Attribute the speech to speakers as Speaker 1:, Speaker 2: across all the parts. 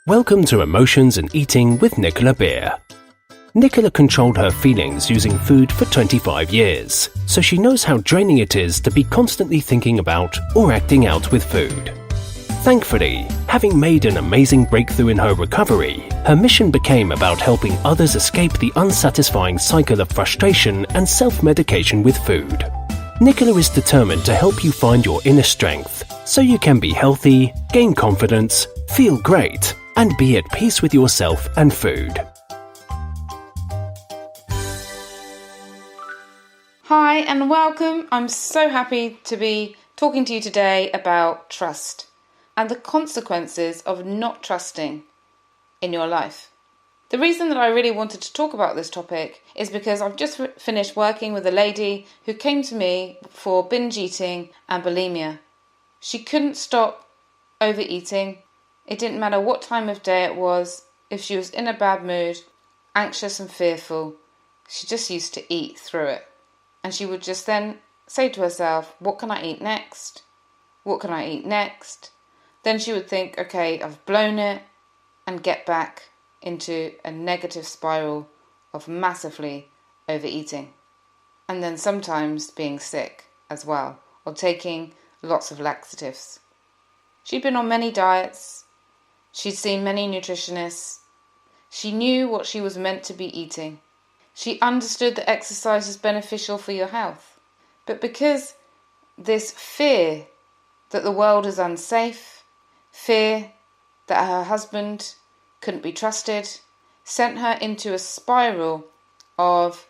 Speaker 1: Welcome to Emotions and Eating with Nicola Beer. Nicola controlled her feelings using food for 25 years, so she knows how draining it is to be constantly thinking about or acting out with food. Thankfully, having made an amazing breakthrough in her recovery, her mission became about helping others escape the unsatisfying cycle of frustration and self-medication with food. Nicola is determined to help you find your inner strength so you can be healthy, gain confidence, feel great, and be at peace with yourself and food.
Speaker 2: Hi and welcome. I'm so happy to be talking to you today about trust and the consequences of not trusting in your life. The reason that I really wanted to talk about this topic is because I've just finished working with a lady who came to me for binge eating and bulimia. She couldn't stop overeating. It didn't matter what time of day it was, if she was in a bad mood, anxious and fearful, she just used to eat through it. And she would just then say to herself, what can I eat next? What can I eat next? Then she would think, okay, I've blown it, and get back into a negative spiral of massively overeating. And then sometimes being sick as well, or taking lots of laxatives. She'd been on many diets. She'd seen many nutritionists. She knew what she was meant to be eating. She understood that exercise is beneficial for your health. But because this fear that the world is unsafe, fear that her husband couldn't be trusted, sent her into a spiral of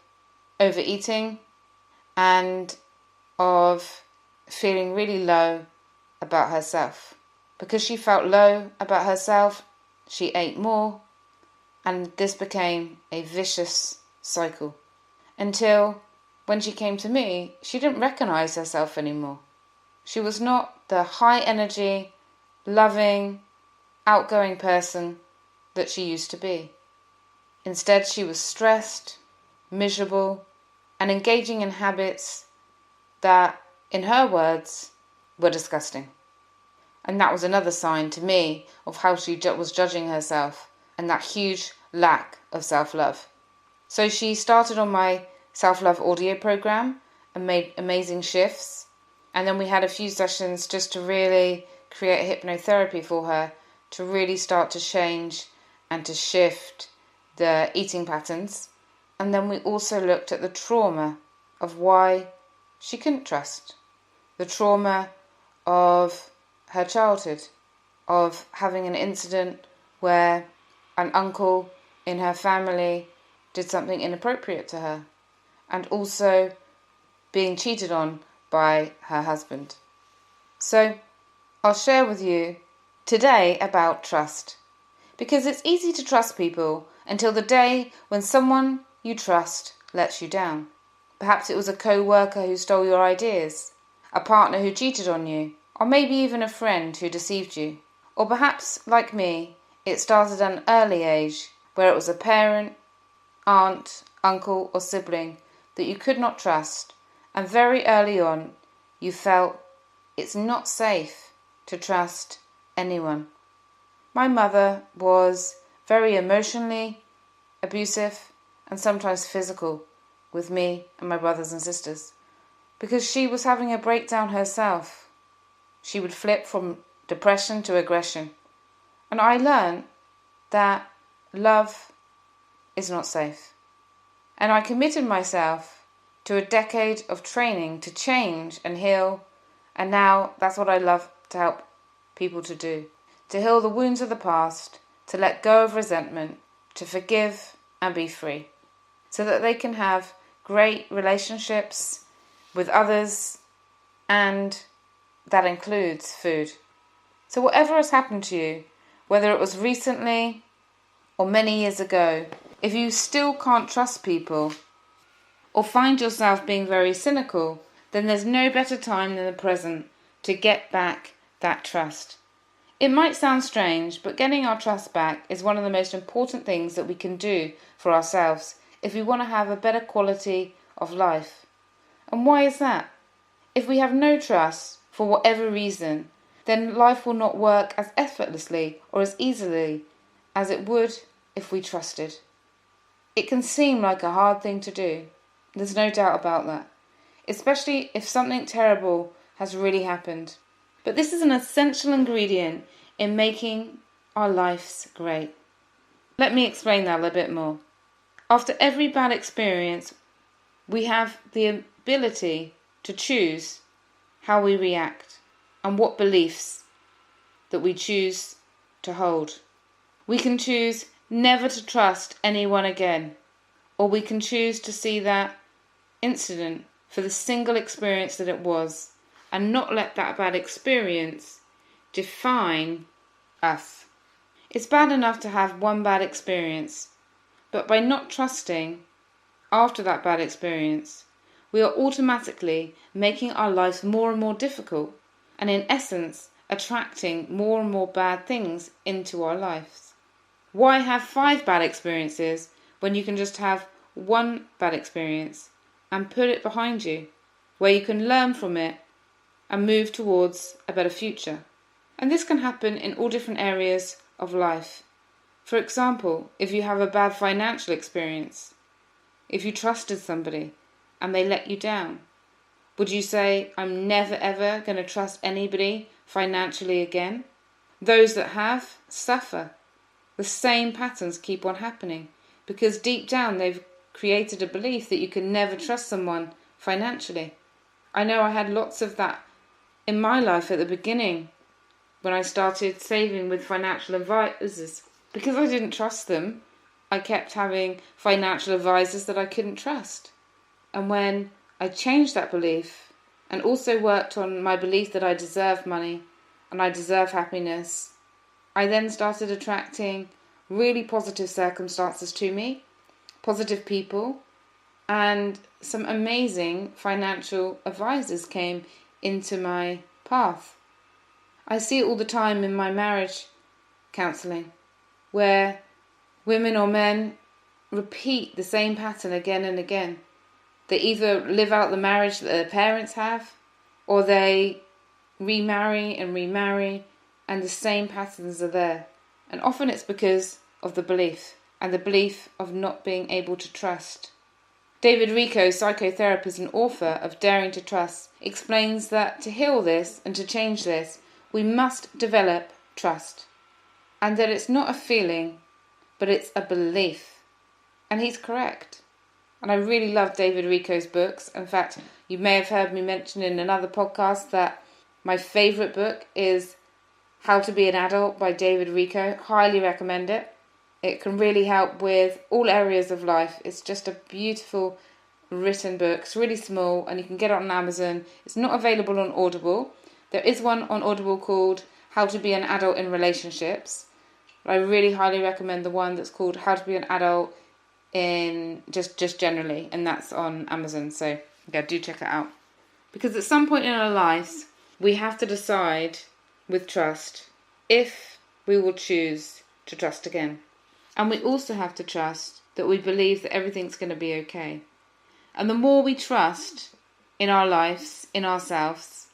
Speaker 2: overeating and of feeling really low about herself. Because she felt low about herself, she ate more, and this became a vicious cycle. Until when she came to me, she didn't recognize herself anymore. She was not the high energy, loving, outgoing person that she used to be. Instead, she was stressed, miserable, and engaging in habits that, in her words, were disgusting. And that was another sign to me of how she was judging herself and that huge lack of self-love. So she started on my self-love audio program and made amazing shifts. And then we had a few sessions just to really create a hypnotherapy for her to really start to change and to shift the eating patterns. And then we also looked at the trauma of why she couldn't trust. The trauma of her childhood, of having an incident where an uncle in her family did something inappropriate to her, and also being cheated on by her husband. So I'll share with you today about trust, because it's easy to trust people until the day when someone you trust lets you down. Perhaps it was a co-worker who stole your ideas, a partner who cheated on you, or maybe even a friend who deceived you. Or perhaps, like me, it started at an early age where it was a parent, aunt, uncle or sibling that you could not trust, and very early on you felt it's not safe to trust anyone. My mother was very emotionally abusive and sometimes physical with me and my brothers and sisters because she was having a breakdown herself. She would flip from depression to aggression. And I learned that love is not safe. And I committed myself to a decade of training to change and heal. And now that's what I love to help people to do. To heal the wounds of the past, to let go of resentment, to forgive and be free. So that they can have great relationships with others, and that includes food. So whatever has happened to you, whether it was recently or many years ago, if you still can't trust people or find yourself being very cynical, then there's no better time than the present to get back that trust. It might sound strange, but getting our trust back is one of the most important things that we can do for ourselves if we want to have a better quality of life. And why is that? If we have no trust, for whatever reason, then life will not work as effortlessly or as easily as it would if we trusted. It can seem like a hard thing to do. There's no doubt about that, especially if something terrible has really happened. But this is an essential ingredient in making our lives great. Let me explain that a little bit more. After every bad experience, we have the ability to choose how we react and what beliefs that we choose to hold. We can choose never to trust anyone again, or we can choose to see that incident for the single experience that it was and not let that bad experience define us. It's bad enough to have one bad experience, but by not trusting after that bad experience, we are automatically making our lives more and more difficult and in essence attracting more and more bad things into our lives. Why have 5 bad experiences when you can just have one bad experience and put it behind you, where you can learn from it and move towards a better future? And this can happen in all different areas of life. For example, if you have a bad financial experience, if you trusted somebody and they let you down, would you say, I'm never ever going to trust anybody financially again? Those that have suffer. The same patterns keep on happening because deep down they've created a belief that you can never trust someone financially. I know I had lots of that in my life at the beginning when I started saving with financial advisors. Because I didn't trust them, I kept having financial advisors that I couldn't trust. And when I changed that belief and also worked on my belief that I deserve money and I deserve happiness, I then started attracting really positive circumstances to me, positive people, and some amazing financial advisors came into my path. I see it all the time in my marriage counselling, where women or men repeat the same pattern again and again. They either live out the marriage that their parents have, or they remarry, and the same patterns are there. And often it's because of the belief, and the belief of not being able to trust. David Richo, psychotherapist and author of Daring to Trust, explains that to heal this and to change this, we must develop trust. And that it's not a feeling, but it's a belief. And he's correct. And I really love David Richo's books. In fact, you may have heard me mention in another podcast that my favourite book is How to Be an Adult by David Richo. Highly recommend it. It can really help with all areas of life. It's just a beautiful written book. It's really small and you can get it on Amazon. It's not available on Audible. There is one on Audible called How to Be an Adult in Relationships. But I really highly recommend the one that's called How to Be an Adult in just generally, and that's on Amazon. So yeah, do check it out. Because at some point in our lives, we have to decide with trust if we will choose to trust again. And we also have to trust that we believe that everything's going to be okay. And the more we trust in our lives, in ourselves,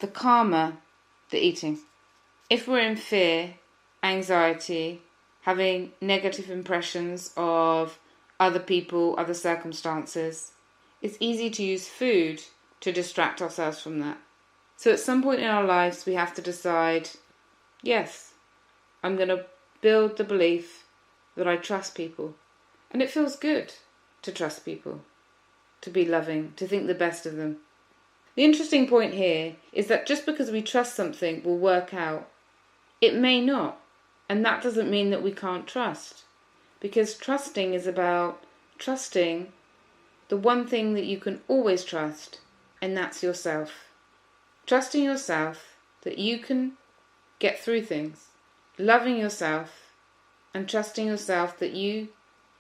Speaker 2: the calmer the eating. If we're in fear, anxiety, having negative impressions of other people, other circumstances, it's easy to use food to distract ourselves from that. So at some point in our lives, we have to decide, yes, I'm going to build the belief that I trust people. And it feels good to trust people, to be loving, to think the best of them. The interesting point here is that just because we trust something will work out, it may not. And that doesn't mean that we can't trust. Because trusting is about trusting the one thing that you can always trust, and that's yourself. Trusting yourself that you can get through things. Loving yourself and trusting yourself that you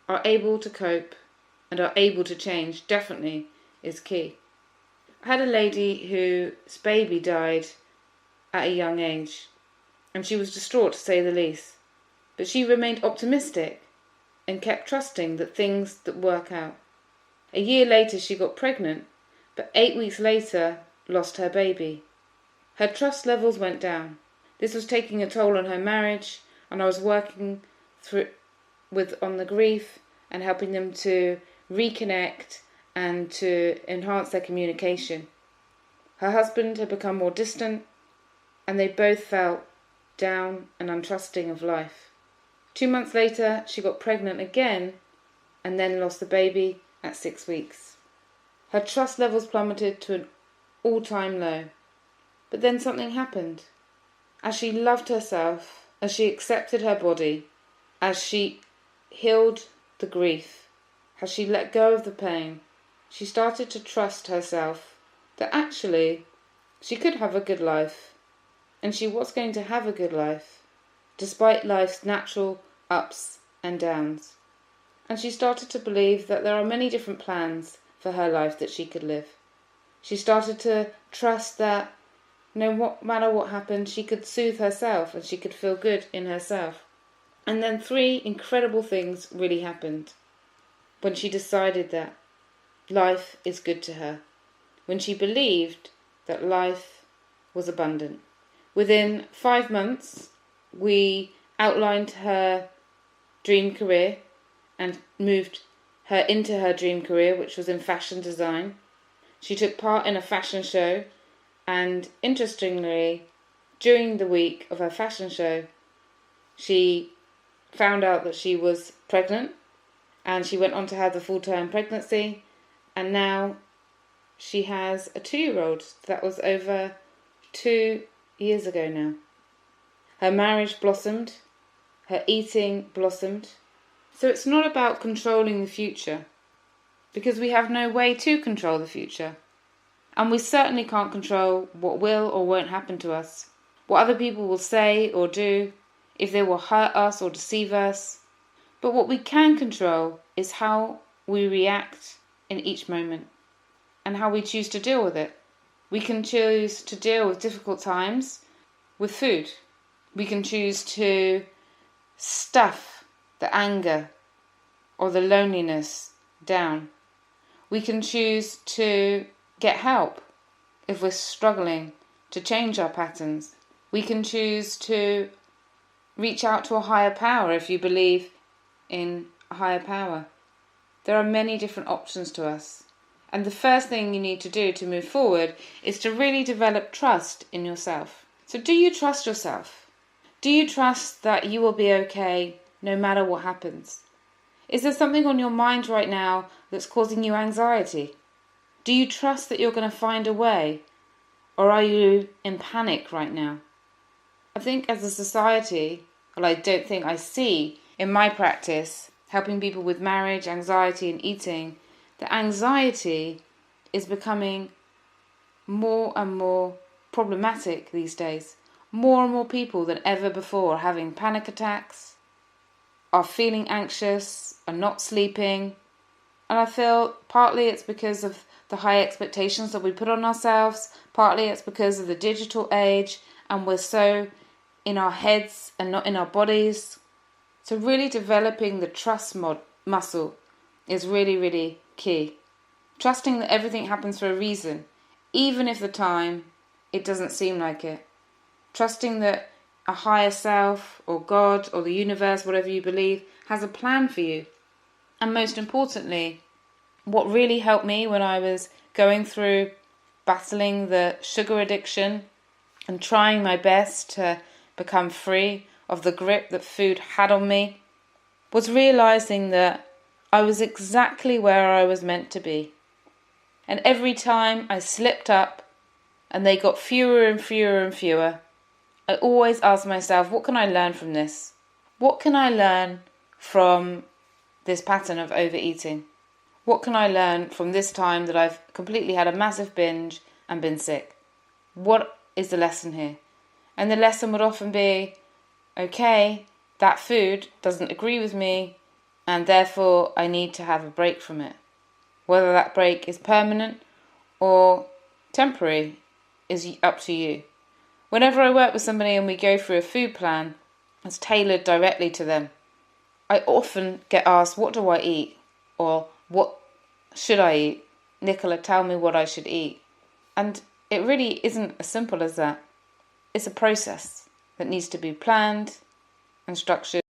Speaker 2: are able to cope and are able to change definitely is key. I had a lady whose baby died at a young age, and she was distraught to say the least. But she remained optimistic and kept trusting that things that work out. A year later she got pregnant, but 8 weeks later lost her baby. Her trust levels went down. This was taking a toll on her marriage, and I was working on the grief and helping them to reconnect and to enhance their communication. Her husband had become more distant, and they both felt down and untrusting of life. 2 months later, she got pregnant again and then lost the baby at 6 weeks. Her trust levels plummeted to an all-time low. But then something happened. As she loved herself, as she accepted her body, as she healed the grief, as she let go of the pain, she started to trust herself that actually she could have a good life, and she was going to have a good life, despite life's natural ups and downs. And she started to believe that there are many different plans for her life that she could live. She started to trust that no matter what happened, she could soothe herself and she could feel good in herself. And then 3 incredible things really happened when she decided that life is good to her, when she believed that life was abundant. Within 5 months, we outlined her dream career and moved her into her dream career, which was in fashion design. She took part in a fashion show, and interestingly, during the week of her fashion show, she found out that she was pregnant, and she went on to have the full-term pregnancy, and now she has a 2-year-old. That was over 2 years ago now. Her marriage blossomed, her eating blossomed. So it's not about controlling the future, because we have no way to control the future. And we certainly can't control what will or won't happen to us, what other people will say or do, if they will hurt us or deceive us. But what we can control is how we react in each moment and how we choose to deal with it. We can choose to deal with difficult times with food. We can choose to stuff the anger or the loneliness down. We can choose to get help if we're struggling to change our patterns. We can choose to reach out to a higher power if you believe in a higher power. There are many different options to us. And the first thing you need to do to move forward is to really develop trust in yourself. So do you trust yourself? Do you trust that you will be okay no matter what happens? Is there something on your mind right now that's causing you anxiety? Do you trust that you're going to find a way? Or are you in panic right now? I think as a society, well, I don't think I see in my practice, helping people with marriage, anxiety and eating, that anxiety is becoming more and more problematic these days. More and more people than ever before are having panic attacks, are feeling anxious, are not sleeping. And I feel partly it's because of the high expectations that we put on ourselves, partly it's because of the digital age, and we're so in our heads and not in our bodies. So really developing the trust muscle is really, really key. Trusting that everything happens for a reason, even if the time it doesn't seem like it. Trusting that a higher self or God or the universe, whatever you believe, has a plan for you. And most importantly, what really helped me when I was going through battling the sugar addiction and trying my best to become free of the grip that food had on me was realizing that I was exactly where I was meant to be. And every time I slipped up and they got fewer and fewer and fewer, I always asked myself, what can I learn from this? What can I learn from this pattern of overeating? What can I learn from this time that I've completely had a massive binge and been sick? What is the lesson here? And the lesson would often be, okay, that food doesn't agree with me, and therefore I need to have a break from it. Whether that break is permanent or temporary is up to you. Whenever I work with somebody and we go through a food plan that's tailored directly to them, I often get asked, what do I eat? Or what should I eat? Nicola, tell me what I should eat. And it really isn't as simple as that. It's a process that needs to be planned and structured.